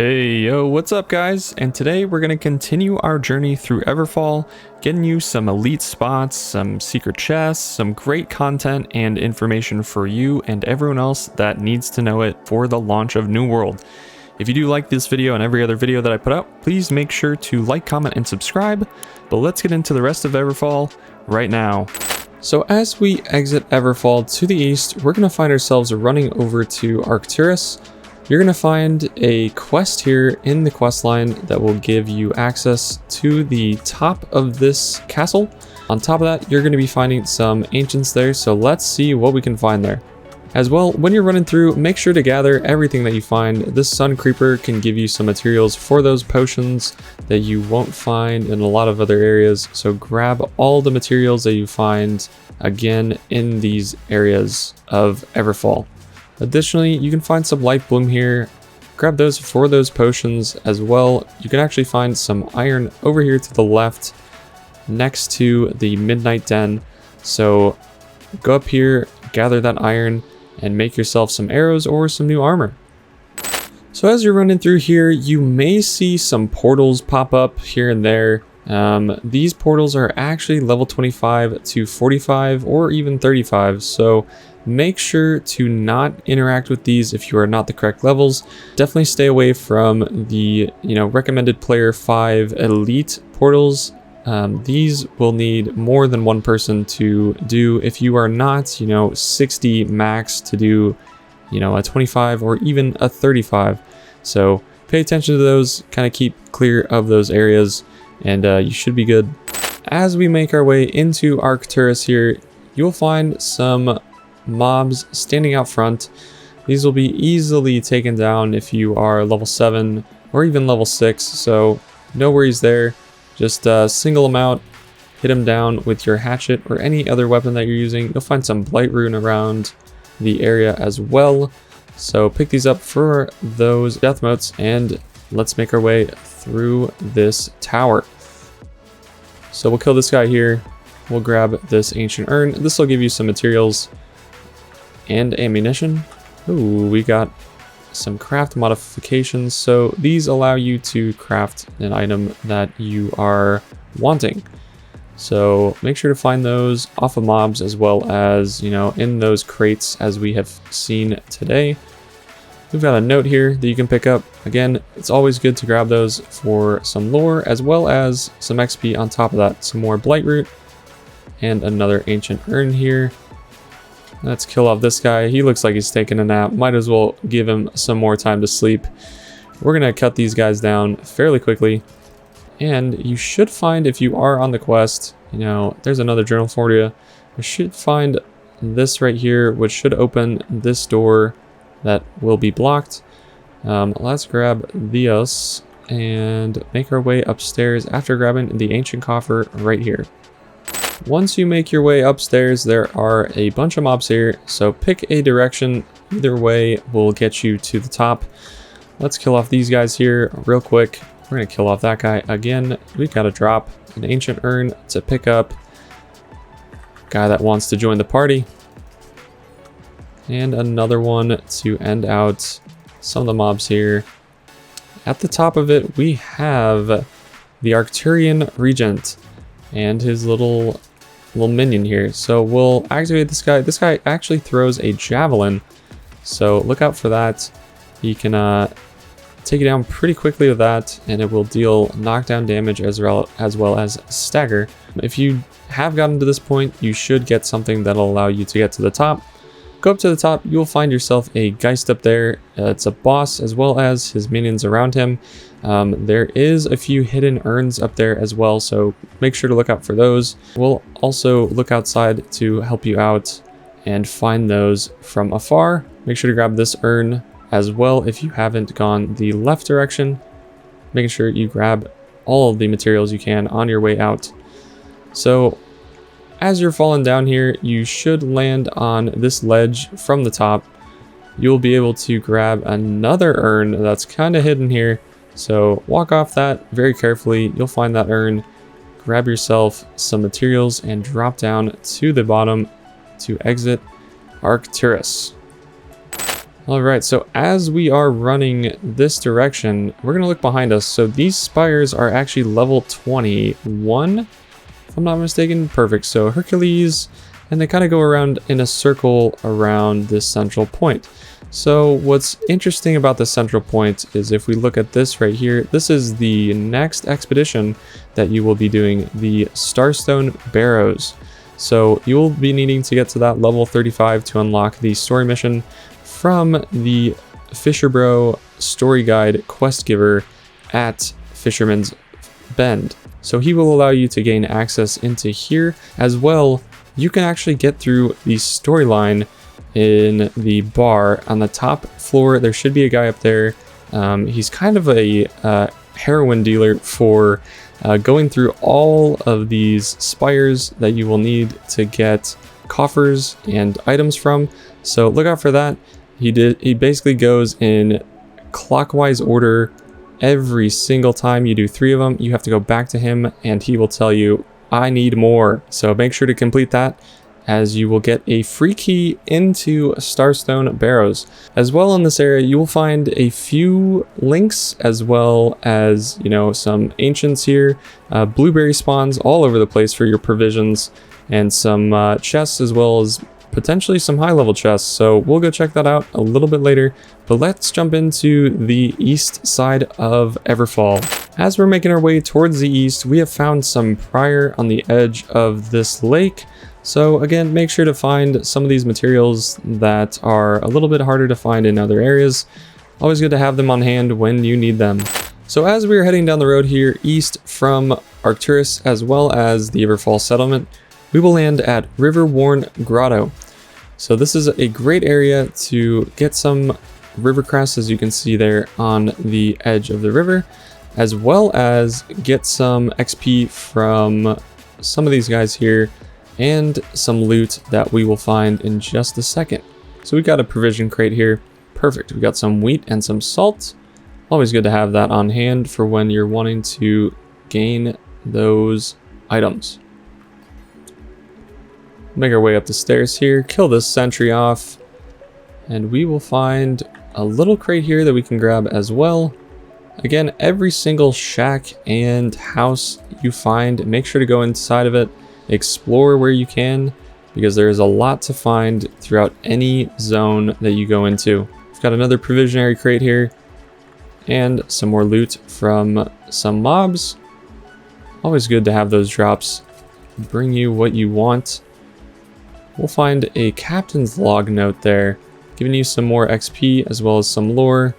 Hey yo, what's up guys? And today we're going to continue our journey through Everfall, getting you some elite spots, some secret chests, some great content and information for you and everyone else that needs to know it for the launch of New World. If you do like this video and every other video that I put out, please make sure to like, comment, and subscribe. But let's get into the rest of Everfall right now. So as we exit Everfall to the east, we're going to find ourselves running over to Arcturus. You're going to find a quest here in the quest line that will give you access to the top of this castle. On top of that, you're going to be finding some ancients there, so let's see what we can find there. As well, when you're running through, make sure to gather everything that you find. This sun creeper can give you some materials for those potions that you won't find in a lot of other areas, so grab all the materials that you find again in these areas of Everfall. Additionally, you can find some light bloom here. Grab those for those potions as well. You can actually find some iron over here to the left next to the midnight den. So go up here, gather that iron, and make yourself some arrows or some new armor. So as you're running through here, you may see some portals pop up here and there. These portals are actually level 25 to 45 or even 35. So make sure to not interact with these if you are not the correct levels. Definitely stay away from the, recommended player 5 elite portals. These will need more than one person to do if you are not, 60 max to do, a 25 or even a 35. So pay attention to those, kind of keep clear of those areas, and you should be good. As we make our way into Arcturus here, you'll find some mobs standing out front. These will be easily taken down if you are level 7 or even level 6, so no worries there. Just single them out, hit them down with your hatchet or any other weapon that you're using. You'll find some blight rune around the area as well, so pick these up for those death motes and let's make our way through this tower. So we'll kill this guy here. We'll grab this ancient urn. This will give you some materials and ammunition. Ooh, we got some craft modifications. So these allow you to craft an item that you are wanting. So make sure to find those off of mobs as well as, in those crates as we have seen today. We've got a note here that you can pick up. Again, it's always good to grab those for some lore as well as some XP on top of that. Some more blight root and another ancient urn here. Let's kill off this guy. He looks like he's taking a nap. Might as well give him some more time to sleep. We're going to cut these guys down fairly quickly. And you should find, if you are on the quest, there's another journal for you. You should find this right here, which should open this door that will be blocked. Let's grab these and make our way upstairs after grabbing the ancient coffer right here. Once you make your way upstairs, there are a bunch of mobs here, so pick a direction. Either way will get you to the top. Let's kill off these guys here real quick. We're going to kill off that guy again. We've got to drop an ancient urn to pick up guy that wants to join the party. And another one to end out some of the mobs here. At the top of it, we have the Arcturian Regent and his little minion here. So we'll activate this guy. This guy actually throws a javelin, so look out for that. He can take it down pretty quickly with that, and it will deal knockdown damage as well as stagger. If you have gotten to this point, you should get something that'll allow you to get to the top. Go up to the top, you'll find yourself a Geist up there. It's a boss as well as his minions around him. There is a few hidden urns up there as well, so make sure to look out for those. We'll also look outside to help you out and find those from afar. Make sure to grab this urn as well if you haven't gone the left direction. Making sure you grab all of the materials you can on your way out. So as you're falling down here, you should land on this ledge from the top. You'll be able to grab another urn that's kind of hidden here. So walk off that very carefully. You'll find that urn. Grab yourself some materials and drop down to the bottom to exit Arcturus. All right, so as we are running this direction, we're gonna look behind us. So these spires are actually level 21, if I'm not mistaken. Perfect, so Hercules, and they kind of go around in a circle around this central point. So what's interesting about the central point is if we look at this right here, this is the next expedition that you will be doing, the Starstone Barrows. So you'll be needing to get to that level 35 to unlock the story mission from the Fisherbro story guide quest giver at Fisherman's Bend. So he will allow you to gain access into here as well. You can actually get through the storyline in the bar on the top floor. There should be a guy up there. He's kind of a heroin dealer for going through all of these spires that you will need to get coffers and items from. So look out for that. He basically goes in clockwise order. Every single time you do 3 of them, you have to go back to him and he will tell you, I need more. So make sure to complete that, as you will get a free key into Starstone Barrows. As well in this area, you will find a few links as well as, you know, some ancients here, blueberry spawns all over the place for your provisions, and some chests as well as potentially some high level chests. So we'll go check that out a little bit later, but let's jump into the east side of Everfall. As we're making our way towards the east, we have found some prior on the edge of this lake. So again, make sure to find some of these materials that are a little bit harder to find in other areas. Always good to have them on hand when you need them. So as we're heading down the road here east from Arcturus as well as the Everfall settlement, we will land at Riverworn Grotto. So this is a great area to get some river crests, as you can see there on the edge of the river, as well as get some XP from some of these guys here and some loot that we will find in just a second. So we got a provision crate here. Perfect. We got some wheat and some salt. Always good to have that on hand for when you're wanting to gain those items. Make our way up the stairs here, kill this sentry off, and we will find a little crate here that we can grab as well. Again, every single shack and house you find, make sure to go inside of it, explore where you can, because there is a lot to find throughout any zone that you go into. We've got another provisionary crate here, and some more loot from some mobs. Always good to have those drops bring you what you want. We'll find a captain's log note there, giving you some more XP as well as some lore.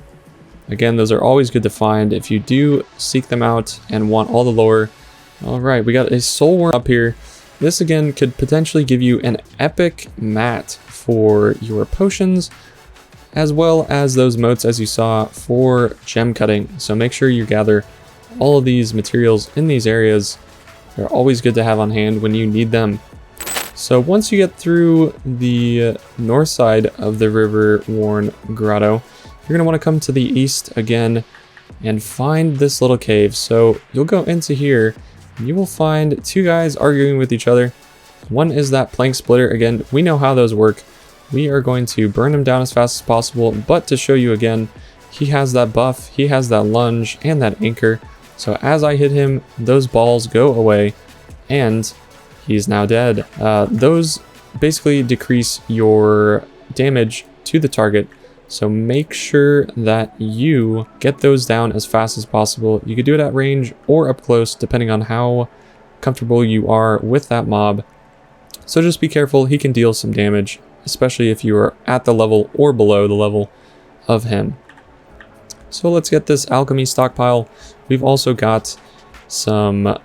Again, those are always good to find if you do seek them out and want all the lore. All right, we got a soul worm up here. This again could potentially give you an epic mat for your potions, as well as those motes as you saw for gem cutting. So make sure you gather all of these materials in these areas. They're always good to have on hand when you need them. So once you get through the north side of the Riverworn Grotto, you're going to want to come to the east again and find this little cave. So you'll go into here and you will find 2 guys arguing with each other. One is that plank splitter. Again, we know how those work. We are going to burn him down as fast as possible, but to show you again, he has that buff, he has that lunge and that anchor. So as I hit him, those balls go away and he's now dead. Those basically decrease your damage to the target, so make sure that you get those down as fast as possible. You could do it at range or up close, depending on how comfortable you are with that mob. So just be careful, he can deal some damage, especially if you are at the level or below the level of him. So let's get this alchemy stockpile. We've also got some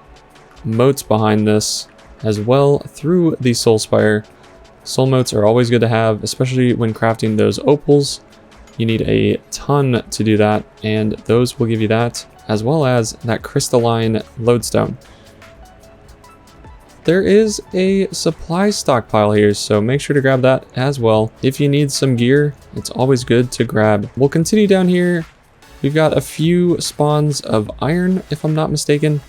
motes behind this as well through the soul spire. Soul motes are always good to have, especially when crafting those opals. You need a ton to do that, and those will give you that, as well as that crystalline lodestone. There is a supply stockpile here, so make sure to grab that as well. If you need some gear, it's always good to grab. We'll continue down here. We've got a few spawns of iron, if I'm not mistaken.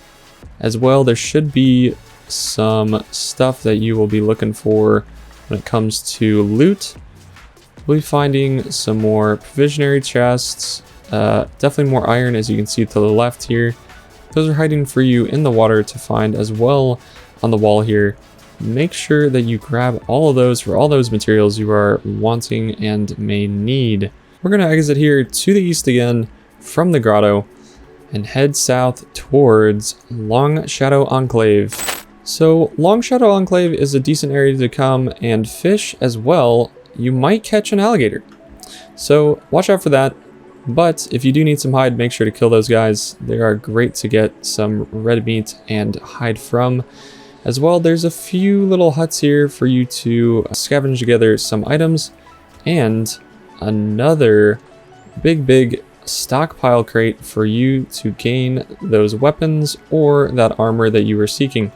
As well, there should be some stuff that you will be looking for when it comes to loot. we'll be finding some more provisionary chests, definitely more iron as you can see to the left here. Those are hiding for you in the water to find as well on the wall here. Make sure that you grab all of those for all those materials you are wanting and may need. We're going to exit here to the east again from the grotto and head south towards Long Shadow Enclave. So Long Shadow Enclave is a decent area to come and fish as well. You might catch an alligator, so watch out for that. But if you do need some hide, make sure to kill those guys. They are great to get some red meat and hide from. As well, there's a few little huts here for you to scavenge together some items, and another big stockpile crate for you to gain those weapons or that armor that you were seeking,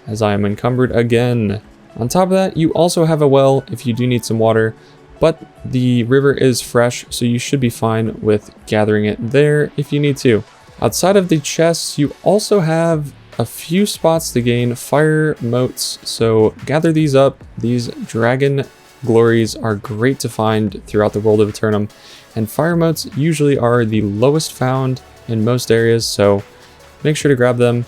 as I am encumbered again. On top of that, you also have a well if you do need some water, but the river is fresh, so you should be fine with gathering it there if you need to. Outside of the chests, you also have a few spots to gain fire motes, so gather these up. These dragon glories are great to find throughout the world of Eternum, and fire motes usually are the lowest found in most areas, so make sure to grab them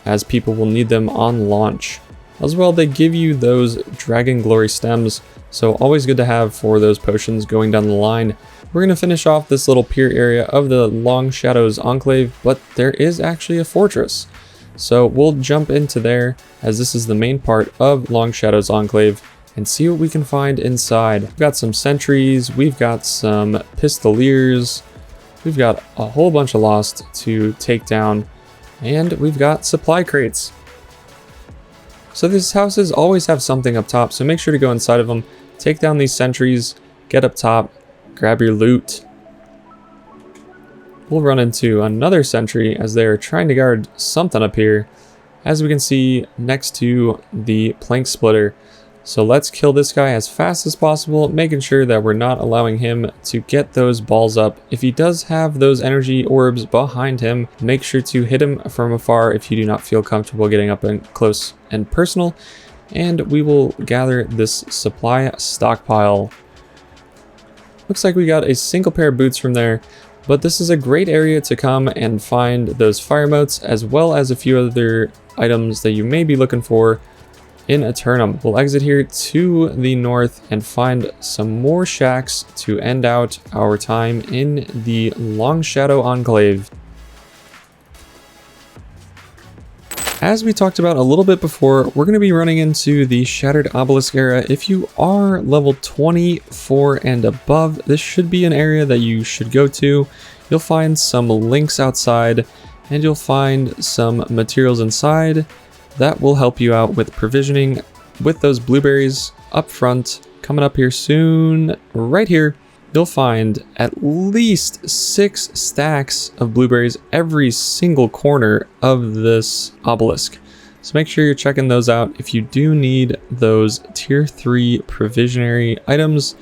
as people will need them on launch. As well, they give you those dragon glory stems, so always good to have for those potions going down the line. We're going to finish off this little pier area of the Long Shadows Enclave, but there is actually a fortress. So we'll jump into there, as this is the main part of Long Shadows Enclave, and see what we can find inside. We've got some sentries, we've got some pistoliers, we've got a whole bunch of lost to take down, and we've got supply crates. So these houses always have something up top, so make sure to go inside of them, take down these sentries, get up top, grab your loot. We'll run into another sentry as they are trying to guard something up here, as we can see next to the plank splitter. So let's kill this guy as fast as possible, making sure that we're not allowing him to get those balls up. If he does have those energy orbs behind him, make sure to hit him from afar if you do not feel comfortable getting up and close and personal. And we will gather this supply stockpile. Looks like we got a single pair of boots from there, but this is a great area to come and find those fire motes, as well as a few other items that you may be looking for in Eternum. We'll exit here to the north and find some more shacks to end out our time in the Long Shadow Enclave. As we talked about a little bit before, we're going to be running into the Shattered Obelisk era. If you are level 24 and above, this should be an area that you should go to. You'll find some links outside, and you'll find some materials inside that will help you out with provisioning with those blueberries up front. Coming up here soon, right here, you'll find at least 6 stacks of blueberries every single corner of this obelisk. So make sure you're checking those out. If you do need those tier 3 provisionary items,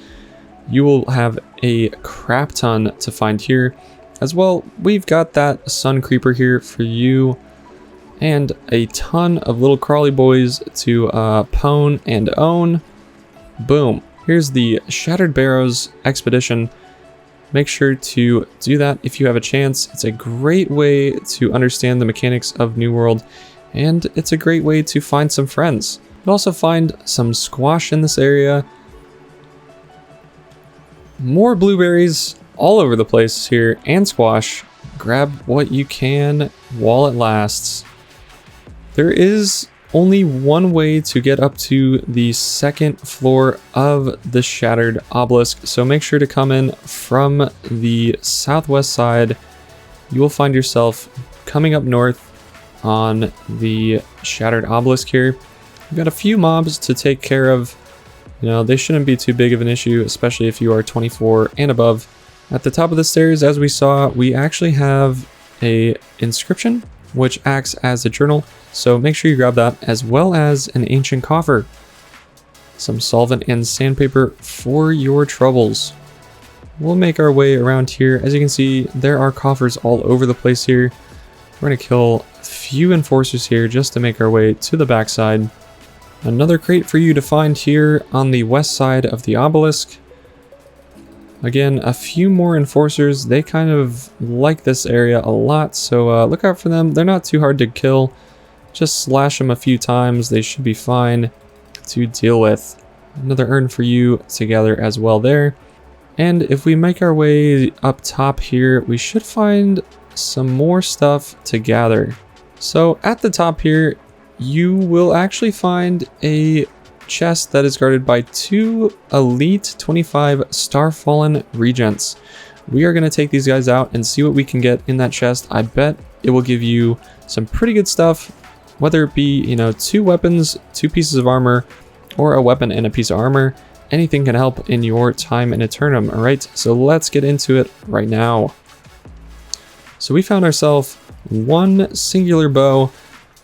you will have a crap ton to find here. As well, we've got that sun creeper here for you, and a ton of little crawly boys to pwn and own. Boom. Here's the Shattered Barrows expedition. Make sure to do that if you have a chance. It's a great way to understand the mechanics of New World, and it's a great way to find some friends. You'll also find some squash in this area. More blueberries all over the place here, and squash. Grab what you can while it lasts. There is only one way to get up to the second floor of the Shattered Obelisk, so make sure to come in from the southwest side. You will find yourself coming up north on the Shattered Obelisk here. You've got a few mobs to take care of. You know, they shouldn't be too big of an issue, especially if you are 24 and above. At the top of the stairs, as we saw, we actually have a inscription which acts as a journal, so make sure you grab that, as well as an ancient coffer, some solvent and sandpaper for your troubles. We'll make our way around here. As you can see, there are coffers all over the place here. We're going to kill a few enforcers here just to make our way to the backside. Another crate for you to find here on the west side of the obelisk. Again, a few more enforcers. They kind of like this area a lot, so look out for them. They're not too hard to kill. Just slash them a few times. They should be fine to deal with. Another urn for you to gather as well there. And if we make our way up top here, we should find some more stuff to gather. So at the top here, you will actually find a chest that is guarded by 2 elite 25 Starfallen regents. We are going to take these guys out and see what we can get in that chest. I bet it will give you some pretty good stuff, whether it be, you know, 2 weapons, 2 pieces of armor, or a weapon and a piece of armor. Anything can help in your time in Eternum. All right, so let's get into it right now. So we found ourselves 1 singular bow.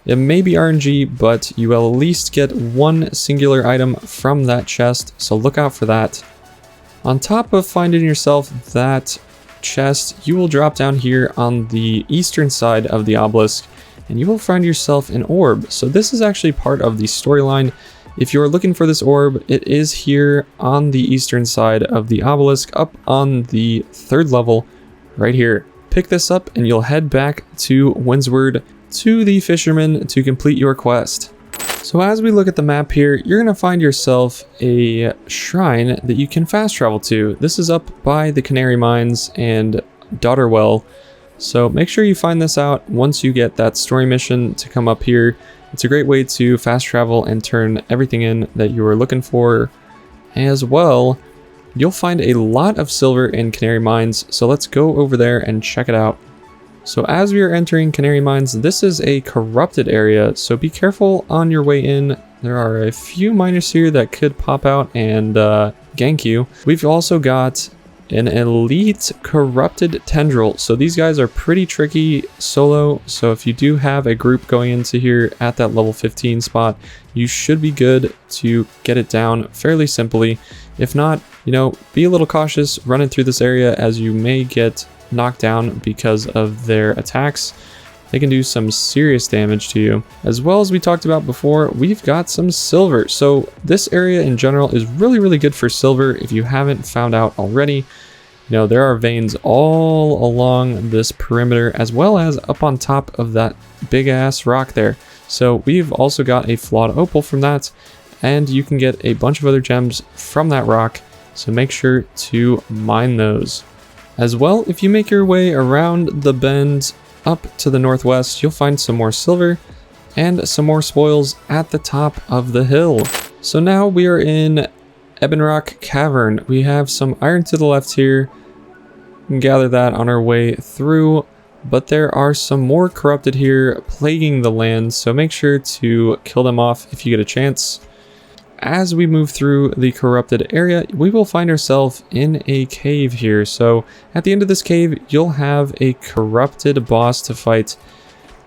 It may be RNG, but you will at least get 1 singular item from that chest, so look out for that. On top of finding yourself that chest, you will drop down here on the eastern side of the obelisk, and you will find yourself an orb. So this is actually part of the storyline. If you're looking for this orb, it is here on the eastern side of the obelisk, up on the 3rd level, right here. Pick this up and you'll head back to Windsward to the fisherman to complete your quest. So as we look at the map here, you're going to find yourself a shrine that you can fast travel to. This is up by the Canary mines and Daughterwell. So make sure you find this out once you get that story mission to come up here. It's a great way to fast travel and turn everything in that you are looking for. As well, you'll find a lot of silver in Canary mines, so let's go over there and check it out. So as we are entering Canary mines, this is a corrupted area, so be careful on your way in. There are a few miners here that could pop out and gank you. We've also got an elite corrupted tendril, so these guys are pretty tricky solo, so if you do have a group going into here at that level 15 spot, you should be good to get it down fairly simply. If not, you know, be a little cautious running through this area, as you may get knocked down because of their attacks. They can do some serious damage to you. As well, as we talked about before, we've got some silver. So this area in general is really good for silver if you haven't found out already. You know, there are veins all along this perimeter, as well as up on top of that big ass rock there. So we've also got a flawed opal from that, and you can get a bunch of other gems from that rock. So make sure to mine those. As well, if you make your way around the bend up to the northwest, you'll find some more silver and some more spoils at the top of the hill. So now we are in Ebonrock Cavern. We have some iron to the left here. We can gather that on our way through, but there are some more corrupted here plaguing the land, so make sure to kill them off if you get a chance. As we move through the corrupted area, we will find ourselves in a cave here. So at the end of this cave, you'll have a corrupted boss to fight.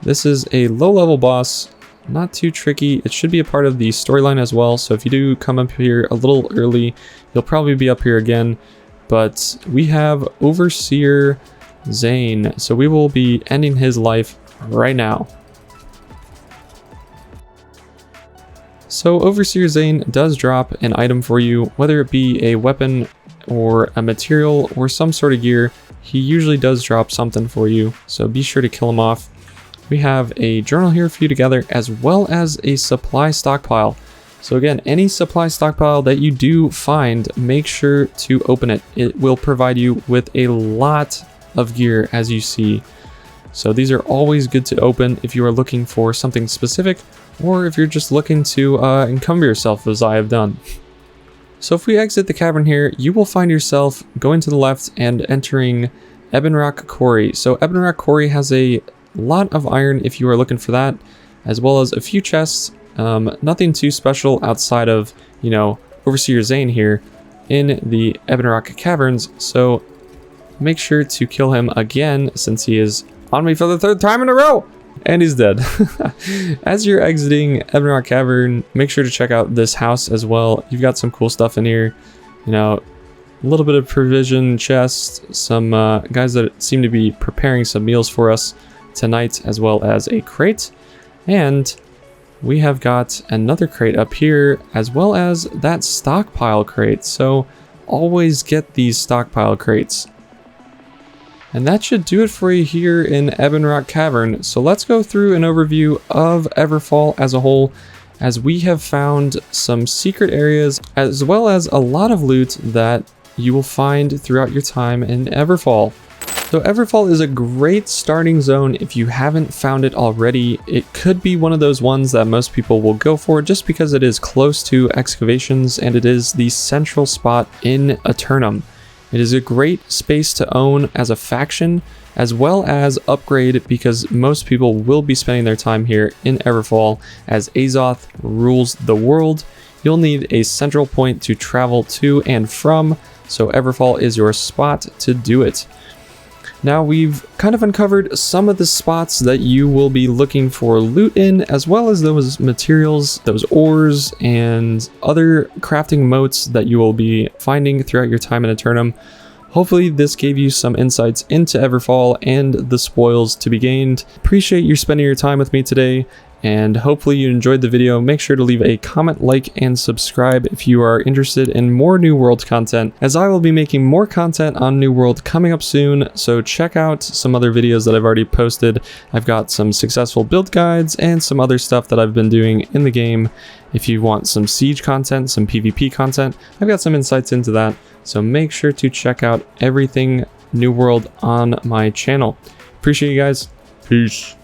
This is a low-level boss, not too tricky. It should be a part of the storyline as well. So if you do come up here a little early, you'll probably be up here again. But we have Overseer Zane, so we will be ending his life right now. So Overseer Zane does drop an item for you, whether it be a weapon or a material or some sort of gear. He usually does drop something for you, so be sure to kill him off. We have a journal here for you to gather, as well as a supply stockpile. So again, any supply stockpile that you do find, make sure to open it. It will provide you with a lot of gear, as you see. So these are always good to open if you are looking for something specific, or if you're just looking to encumber yourself, as I have done. So if we exit the cavern here, you will find yourself going to the left and entering Ebonrock Quarry. So Ebonrock Quarry has a lot of iron if you are looking for that, as well as a few chests. Nothing too special outside of, you know, Overseer Zane here in the Ebonrock Caverns. So make sure to kill him again, since he is on me for the 3rd time in a row. And he's dead. As you're exiting Ebonrock Cavern, make sure to check out this house as well. You've got some cool stuff in here. You know, a little bit of provision chest, some guys that seem to be preparing some meals for us tonight, as well as a crate. And we have got another crate up here, as well as that stockpile crate. So always get these stockpile crates. And that should do it for you here in Ebonrock Cavern. So let's go through an overview of Everfall as a whole, as we have found some secret areas as well as a lot of loot that you will find throughout your time in Everfall. So Everfall is a great starting zone if you haven't found it already. It could be one of those ones that most people will go for just because it is close to excavations and it is the central spot in Eternum. It is a great space to own as a faction as well as upgrade because most people will be spending their time here in Everfall as Azoth rules the world. You'll need a central point to travel to and from, so Everfall is your spot to do it. Now we've kind of uncovered some of the spots that you will be looking for loot in, as well as those materials, those ores, and other crafting motes that you will be finding throughout your time in Eternum. Hopefully this gave you some insights into Everfall and the spoils to be gained. Appreciate you spending your time with me today, and hopefully you enjoyed the video. Make sure to leave a comment, like, and subscribe if you are interested in more New World content, as I will be making more content on New World coming up soon, so check out some other videos that I've already posted. I've got some successful build guides and some other stuff that I've been doing in the game. If you want some Siege content, some PvP content, I've got some insights into that, so make sure to check out everything New World on my channel. Appreciate you guys. Peace.